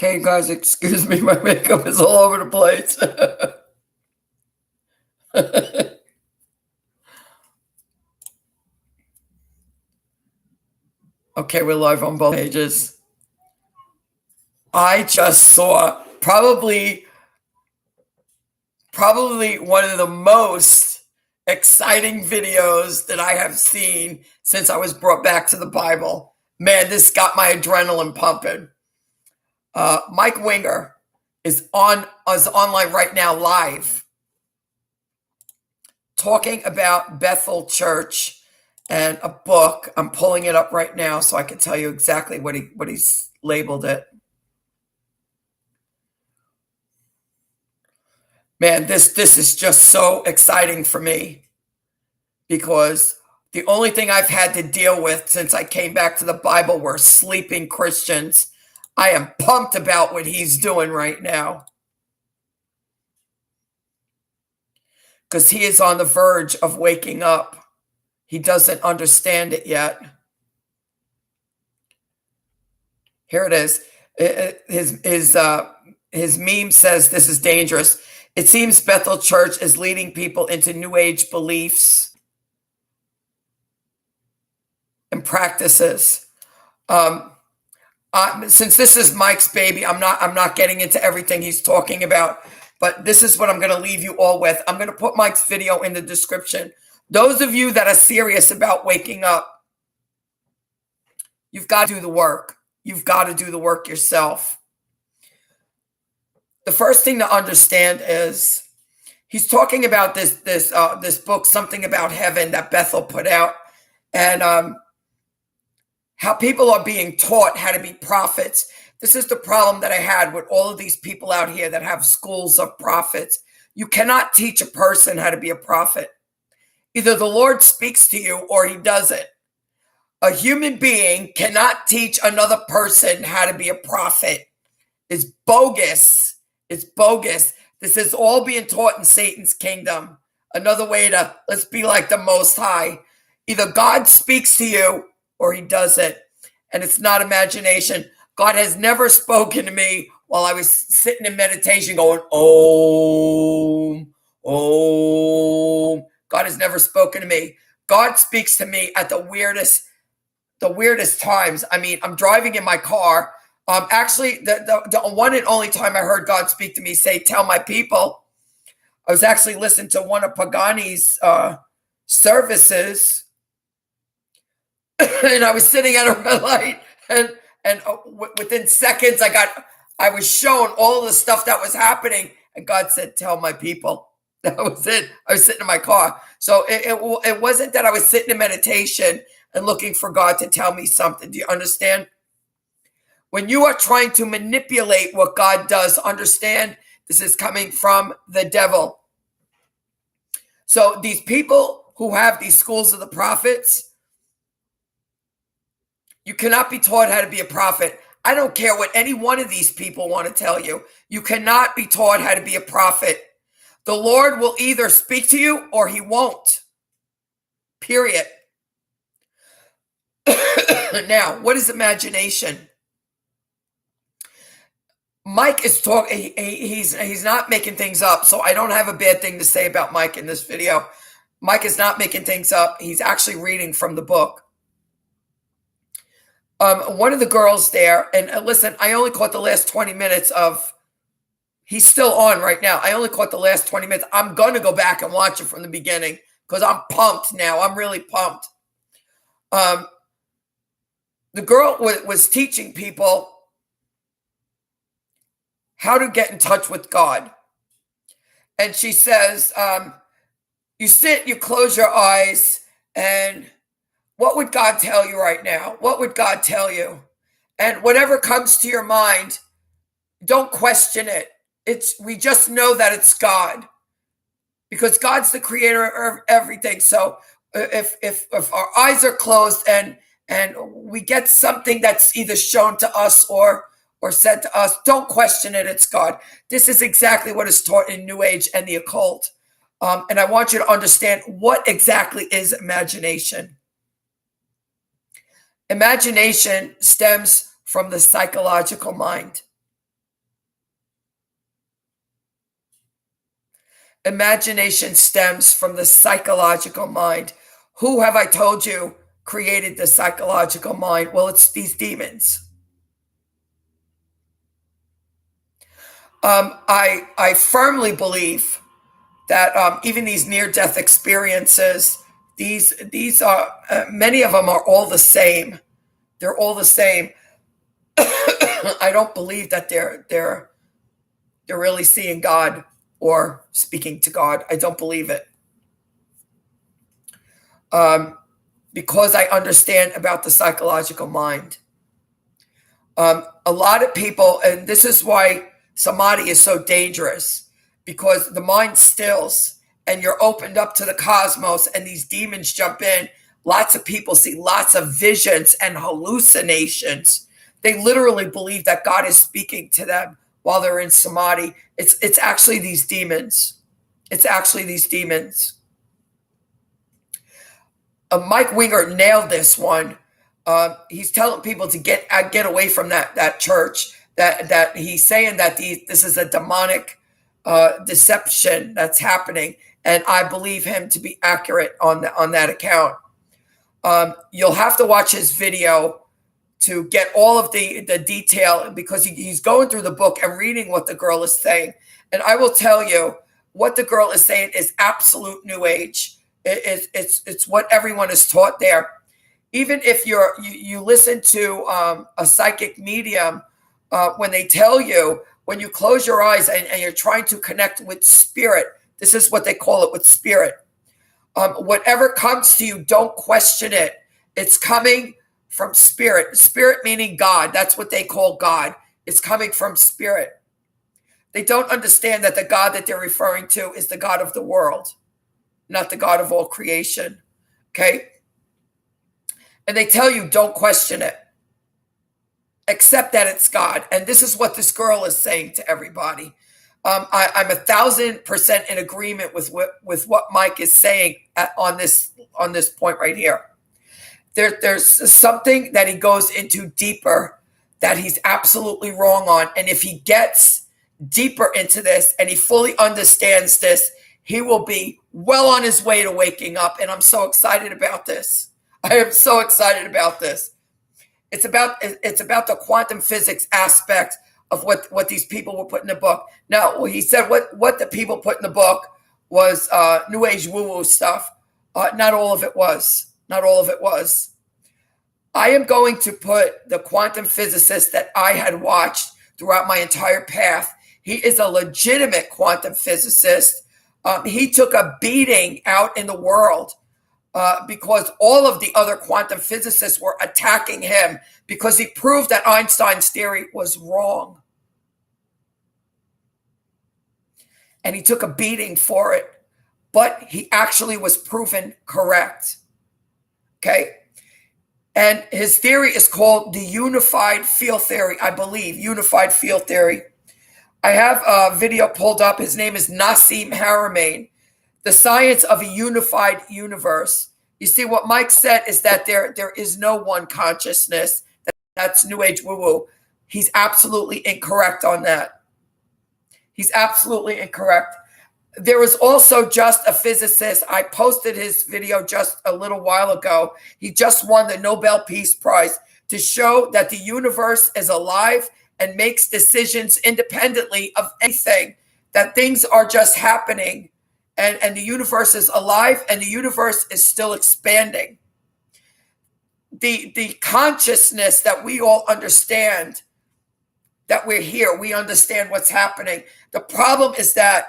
Okay, guys, excuse me, my makeup is all over the place. Okay, we're live on both pages. I just saw probably one of the most exciting videos that I have seen since I was brought back to the Bible. Man, this got my adrenaline pumping. Mike Winger is online right now live talking about Bethel Church and a book. I'm pulling it up right now so I can tell you exactly what he's labeled it. Man, this is just so exciting for me because the only thing I've had to deal with since I came back to the Bible were sleeping Christians. I am pumped about what he's doing right now because he is on the verge of waking up. He doesn't understand it yet. Here it is. His meme says this is dangerous. It seems Bethel Church is leading people into New Age beliefs and practices. Since this is Mike's baby, I'm not getting into everything he's talking about, but this is what I'm going to leave you all with. I'm going to put Mike's video in the description. Those of you that are serious about waking up, you've got to do the work. You've got to do the work yourself. The first thing to understand is he's talking about this book, Something About Heaven, that Bethel put out, and how people are being taught how to be prophets. This is the problem that I had with all of these people out here that have schools of prophets. You cannot teach a person how to be a prophet. Either the Lord speaks to you or he doesn't. A human being cannot teach another person how to be a prophet. It's bogus. It's bogus. This is all being taught in Satan's kingdom. Another way to, let's be like the Most High. Either God speaks to you or he doesn't. And it's not imagination. God has never spoken to me while I was sitting in meditation going, Om, Om. God has never spoken to me. God speaks to me at the weirdest times. I mean, I'm driving in my car. Actually, the one and only time I heard God speak to me say, tell my people, I was actually listening to one of Pagani's services, and I was sitting at a red light, and within seconds, I was shown all the stuff that was happening, and God said, tell my people. That was it. I was sitting in my car. So it wasn't that I was sitting in meditation and looking for God to tell me something. Do you understand? When you are trying to manipulate what God does, understand this is coming from the devil. So these people who have these schools of the prophets, you cannot be taught how to be a prophet. I don't care what any one of these people want to tell you. You cannot be taught how to be a prophet. The Lord will either speak to you or he won't. Period. Now, what is imagination? Mike is talking. He's not making things up, so I don't have a bad thing to say about Mike in this video. Mike is not making things up. He's actually reading from the book. One of the girls there, and listen, I only caught the last 20 minutes of. He's still on right now. I only caught the last 20 minutes. I'm going to go back and watch it from the beginning because I'm pumped now. I'm really pumped. The girl was teaching people how to get in touch with God. And she says, you sit, you close your eyes, and what would God tell you right now? What would God tell you? And whatever comes to your mind, don't question it. We just know that it's God because God's the creator of everything. So if our eyes are closed and we get something that's either shown to us or said to us, don't question it. It's God. This is exactly what is taught in New Age and the occult. And I want you to understand what exactly is imagination. Imagination stems from the psychological mind. Imagination stems from the psychological mind. Who have I told you created the psychological mind? Well, it's these demons. I firmly believe that even these near-death experiences, these are many of them are all the same. They're all the same. I don't believe that they're really seeing God or speaking to God. I don't believe it. Because I understand about the psychological mind. A lot of people, and this is why samadhi is so dangerous, because the mind stills and you're opened up to the cosmos and these demons jump in. Lots of people see lots of visions and hallucinations. They literally believe that God is speaking to them while they're in samadhi. It's actually these demons. It's actually these demons. Mike Winger nailed this one. He's telling people to get away from that church. That he's saying that this is a demonic deception that's happening, and I believe him to be accurate on that account. You'll have to watch his video to get all of the detail, because he's going through the book and reading what the girl is saying. And I will tell you, what the girl is saying is absolute New Age. It's what everyone is taught there. Even if you listen to a psychic medium, when they tell you, when you close your eyes and you're trying to connect with spirit, this is what they call it, with spirit. Whatever comes to you, don't question it. It's coming from spirit. Spirit meaning God. That's what they call God. It's coming from spirit. They don't understand that the God that they're referring to is the God of the world, not the God of all creation. Okay? And they tell you, don't question it. Accept that it's God. And this is what this girl is saying to everybody. I'm 1,000% in agreement with what Mike is saying on this point right here. There's something that he goes into deeper that he's absolutely wrong on. And if he gets deeper into this and he fully understands this, he will be well on his way to waking up. And I'm so excited about this. I am so excited about this. It's about the quantum physics aspect of what these people were put in the book. Now, he said what the people put in the book was New Age woo-woo stuff. Not all of it was. Not all of it was. I am going to put the quantum physicist that I had watched throughout my entire path. He is a legitimate quantum physicist. He took a beating out in the world because all of the other quantum physicists were attacking him because he proved that Einstein's theory was wrong. And he took a beating for it, but he actually was proven correct. Okay? And his theory is called the unified field theory, I believe, unified field theory. I have a video pulled up. His name is Nassim Haramein, The Science of a Unified Universe. You see, what Mike said is that there is no one consciousness. That's New Age woo-woo. He's absolutely incorrect on that. He's absolutely incorrect. There was also just a physicist. I posted his video just a little while ago. He just won the Nobel Peace Prize to show that the universe is alive and makes decisions independently of anything, that things are just happening, and the universe is alive and the universe is still expanding. The consciousness that we all understand, that we're here, we understand what's happening. The problem is that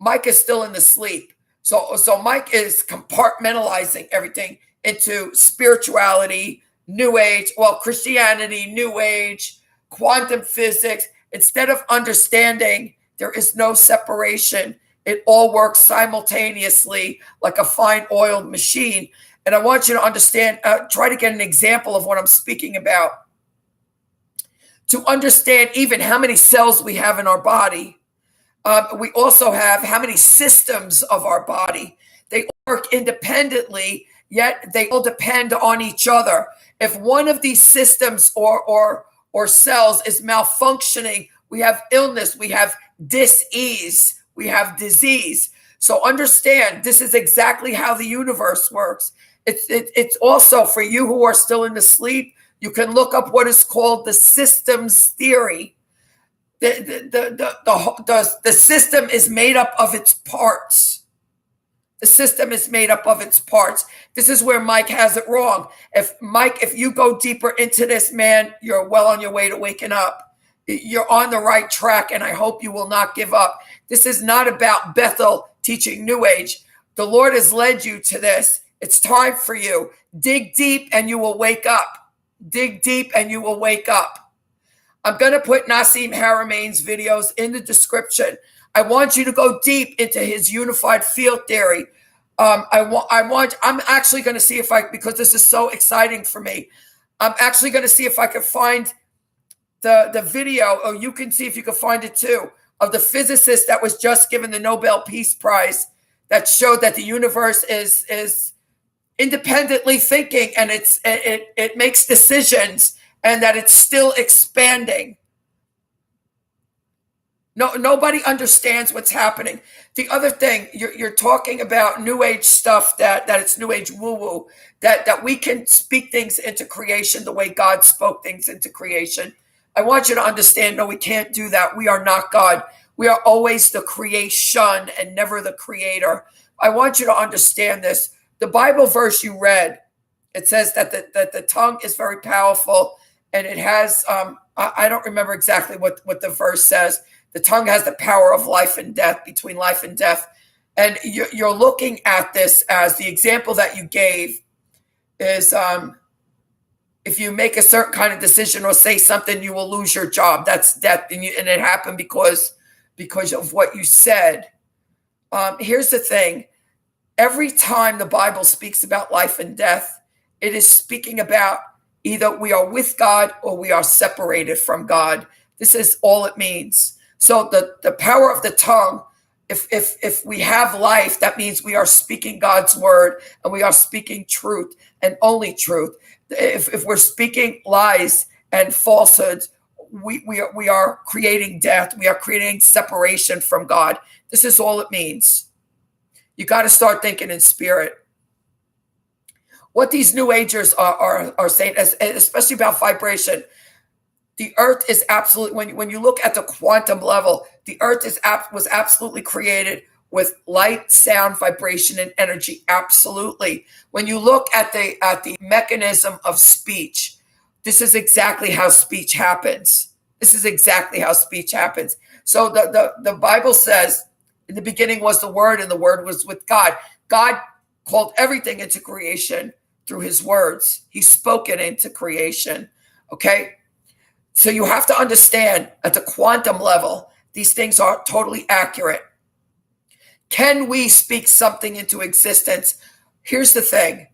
Mike is still in the sleep. So Mike is compartmentalizing everything into spirituality, New Age, Christianity, New Age, quantum physics. Instead of understanding there is no separation, it all works simultaneously like a fine oiled machine. And I want you to understand, try to get an example of what I'm speaking about. To understand even how many cells we have in our body. We also have how many systems of our body. They work independently, yet they all depend on each other. If one of these systems or cells is malfunctioning, we have illness, we have dis-ease, we have disease. So understand, this is exactly how the universe works. It's also for you who are still in the sleep. You can look up what is called the systems theory. The system is made up of its parts. The system is made up of its parts. This is where Mike has it wrong. If you go deeper into this, man, you're well on your way to waking up. You're on the right track, and I hope you will not give up. This is not about Bethel teaching New Age. The Lord has led you to this. It's time for you. Dig deep and you will wake up. Dig deep and you will wake up. I'm going to put Nassim Haramein's videos in the description. I want you to go deep into his unified field theory. I'm actually going to see if because this is so exciting for me. I'm actually going to see if I can find the video, or you can see if you can find it too, of the physicist that was just given the Nobel Peace Prize that showed that the universe is independently thinking, and it makes decisions, and that it's still expanding. No, nobody understands what's happening. The other thing, you're talking about New Age stuff, that it's New Age woo-woo, that we can speak things into creation the way God spoke things into creation. I want you to understand, no, we can't do that. We are not God. We are always the creation and never the creator. I want you to understand this. The Bible verse you read, it says that the tongue is very powerful, and it has, I don't remember exactly what the verse says. The tongue has the power of life and death, between life and death. And you're looking at this as the example that you gave is if you make a certain kind of decision or say something, you will lose your job. That's death. And it happened because of what you said. Here's the thing. Every time the Bible speaks about life and death, it is speaking about either we are with God or we are separated from God. This is all it means. So the power of the tongue, if we have life, that means we are speaking God's word, and we are speaking truth and only truth. If we're speaking lies and falsehoods, we are creating death. We are creating separation from God. This is all it means. You got to start thinking in spirit. What these New Agers are saying, especially about vibration, the earth is absolutely, when you look at the quantum level, the earth was absolutely created with light, sound, vibration, and energy. Absolutely. When you look at the mechanism of speech, this is exactly how speech happens. This is exactly how speech happens. So the Bible says, in the beginning was the Word, and the Word was with God. God called everything into creation through his words. He spoke it into creation. Okay? So you have to understand, at the quantum level, these things are totally accurate. Can we speak something into existence? Here's the thing.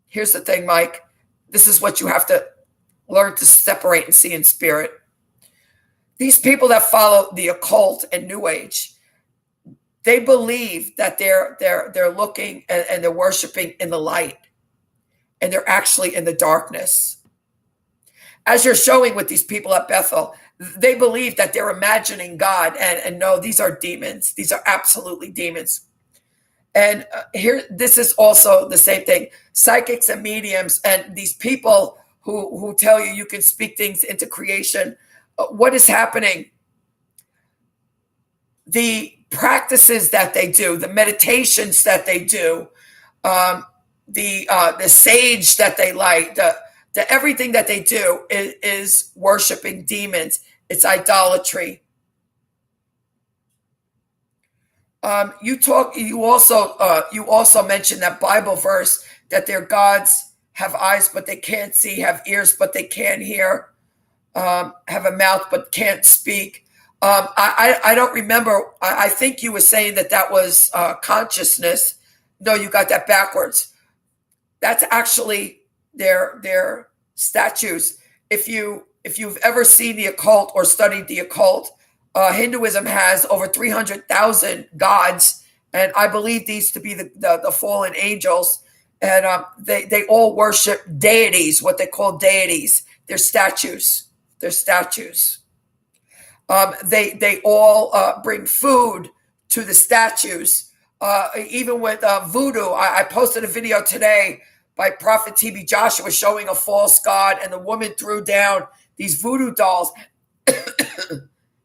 Here's the thing, Mike. This is what you have to learn to separate and see in spirit. These people that follow the occult and New Age, they believe that they're looking and they're worshiping in the light, and they're actually in the darkness. As you're showing with these people at Bethel, they believe that they're imagining God, and no, these are demons. These are absolutely demons. And here, this is also the same thing. Psychics and mediums and these people who tell you can speak things into creation. What is happening? The practices that they do, the meditations that they do, the sage that they light, the everything that they do is worshiping demons. It's idolatry. You also mentioned that Bible verse that their gods have eyes but they can't see, have ears but they can't hear, have a mouth but can't speak. I don't remember. I think you were saying that was consciousness. No, you got that backwards. That's actually their statues. If you've ever seen the occult or studied the occult, Hinduism has over 300,000 gods, and I believe these to be the fallen angels, and they all worship deities, what they call deities. They're statues. They're statues. They all bring food to the statues. Even with voodoo, I posted a video today by Prophet TB Joshua showing a false god, and the woman threw down these voodoo dolls.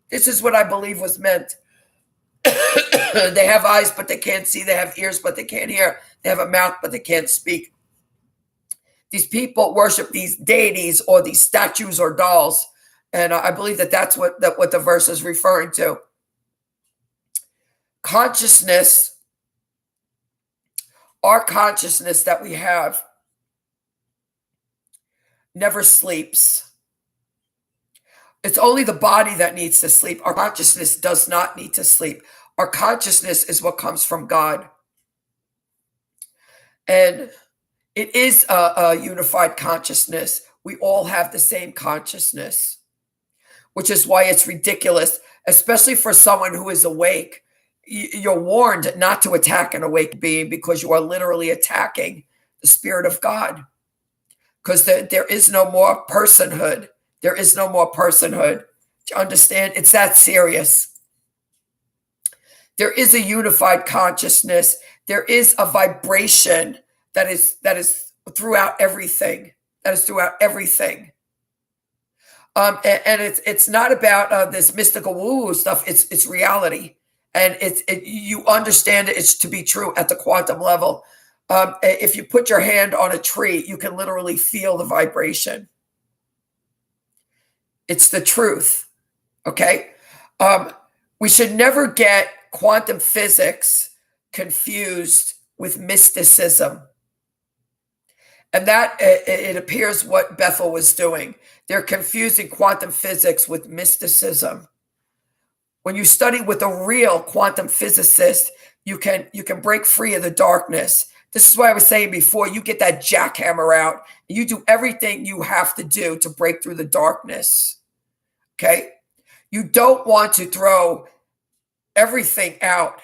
This is what I believe was meant. They have eyes, but they can't see. They have ears, but they can't hear. They have a mouth, but they can't speak. These people worship these deities or these statues or dolls. And I believe that that's what the verse is referring to. Consciousness, our consciousness that we have, never sleeps. It's only the body that needs to sleep. Our consciousness does not need to sleep. Our consciousness is what comes from God. And it is a unified consciousness. We all have the same consciousness, which is why it's ridiculous, especially for someone who is awake. You're warned not to attack an awake being because you are literally attacking the Spirit of God. Because there is no more personhood. There is no more personhood. Do you understand? It's that serious. There is a unified consciousness. There is a vibration that is throughout everything. That is throughout everything. And it's not about this mystical woo-woo stuff. It's reality, and you understand it's to be true at the quantum level. If you put your hand on a tree, you can literally feel the vibration. It's the truth. Okay, we should never get quantum physics confused with mysticism. And that, it appears what Bethel was doing. They're confusing quantum physics with mysticism. When you study with a real quantum physicist, you can break free of the darkness. This is why I was saying before, you get that jackhammer out, and you do everything you have to do to break through the darkness. Okay? You don't want to throw everything out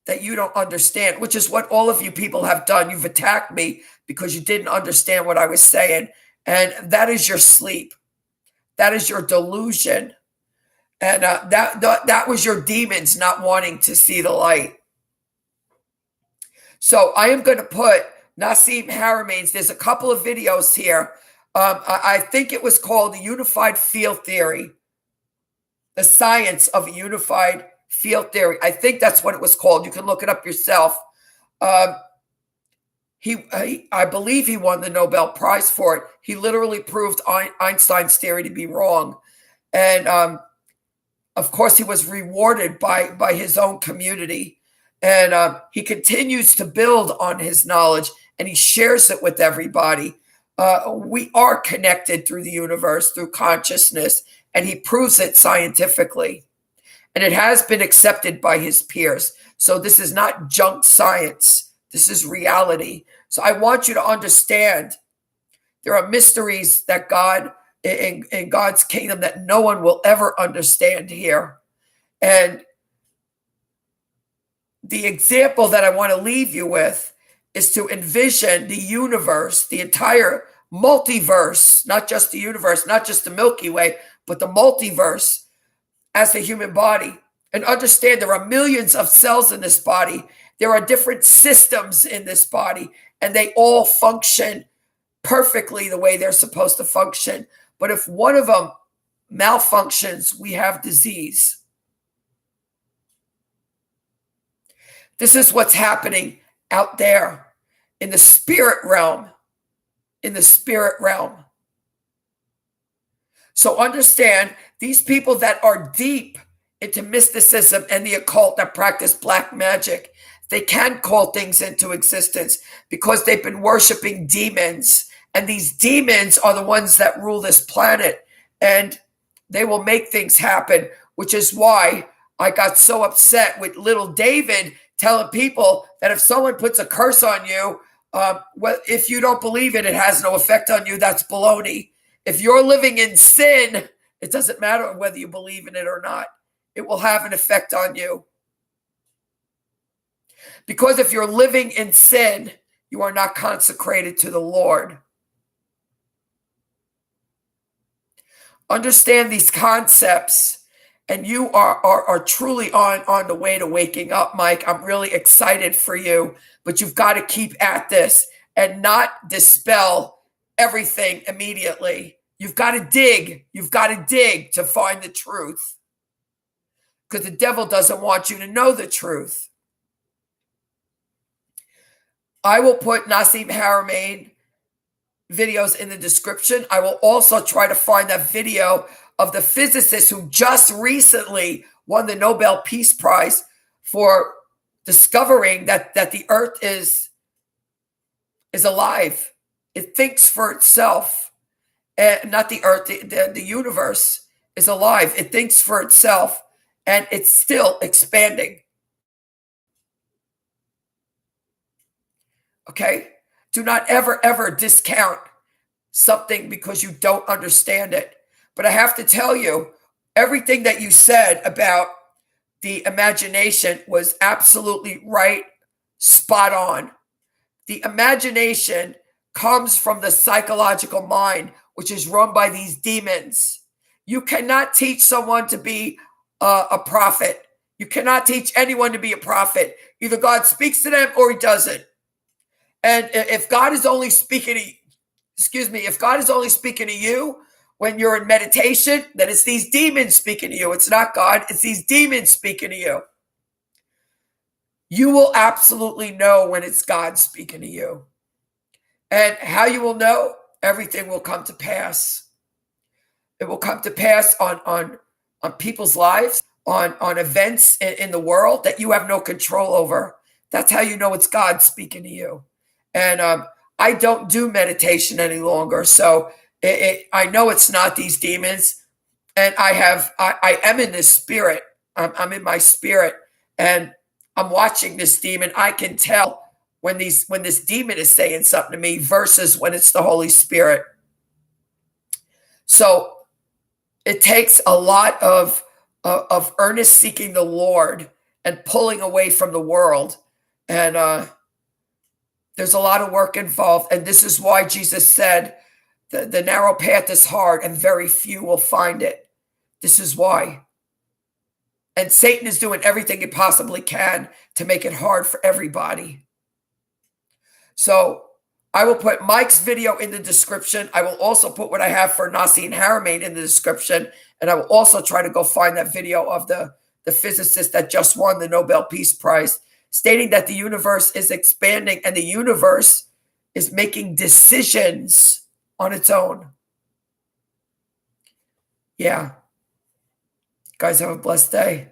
that you don't understand, which is what all of you people have done. You've attacked me because you didn't understand what I was saying. And that is your sleep. That is your delusion. And that was your demons not wanting to see the light. So I am going to put Nassim Haramein's, there's a couple of videos here. I think it was called the Unified Field Theory. The Science of a Unified Field Theory. I think that's what it was called. You can look it up yourself. I believe he won the Nobel Prize for it. He literally proved Einstein's theory to be wrong. And of course, he was rewarded by his own community. And he continues to build on his knowledge, and he shares it with everybody. We are connected through the universe, through consciousness, and he proves it scientifically. And it has been accepted by his peers. So this is not junk science. This is reality. So I want you to understand there are mysteries that God, in God's kingdom, that no one will ever understand here. And the example that I want to leave you with is to envision the universe, the entire multiverse, not just the universe, not just the Milky Way, but the multiverse as the human body. And understand there are millions of cells in this body. There are different systems in this body, and they all function perfectly the way they're supposed to function. But if one of them malfunctions, we have disease. This is what's happening out there in the spirit realm. In the spirit realm. So understand, these people that are deep into mysticism and the occult, that practice black magic, they can call things into existence because they've been worshiping demons. And these demons are the ones that rule this planet. And they will make things happen, which is why I got so upset with little David telling people that if someone puts a curse on you, well, if you don't believe it, it has no effect on you. That's baloney. If you're living in sin, it doesn't matter whether you believe in it or not. It will have an effect on you. Because if you're living in sin, you are not consecrated to the Lord. Understand these concepts And you are truly on the way to waking up, Mike. I'm really excited for you, but you've got to keep at this and not dispel everything immediately. You've got to dig. You've got to dig to find the truth, because the devil doesn't want you to know the truth. I will put Nassim Haramein videos in the description. I will also try to find that video of the physicist who just recently won the Nobel Peace Prize for discovering that the Earth is alive. It thinks for itself. And not the Earth, the universe is alive. It thinks for itself, and it's still expanding. Okay? Do not ever discount something because you don't understand it. But I have to tell you, everything that you said about the imagination was absolutely right, spot on. The imagination comes from the psychological mind, which is run by these demons. You cannot teach someone to be a prophet. You cannot teach anyone to be a prophet. Either God speaks to them or he doesn't. And if God is only speaking to, if God is only speaking to you when you're in meditation, then it's these demons speaking to you. It's not God, it's these demons speaking to you. You will absolutely know when it's God speaking to you. And how you will know? Everything will come to pass. It will come to pass on people's lives, on events in the world that you have no control over. That's how you know it's God speaking to you. And I don't do meditation any longer, so I know it's not these demons. And I am in this spirit. I'm in my spirit, and I'm watching this demon. I can tell when this demon is saying something to me versus when it's the Holy Spirit. So it takes a lot of earnest seeking the Lord and pulling away from the world, and there's a lot of work involved. And this is why Jesus said the narrow path is hard and very few will find it. This is why. And Satan is doing everything he possibly can to make it hard for everybody. So I will put Mike's video in the description. I will also put what I have for Nassim Haramein in the description. And I will also try to go find that video of the physicist that just won the Nobel Peace Prize, stating that the universe is expanding and the universe is making decisions on its own. Yeah. Guys, have a blessed day.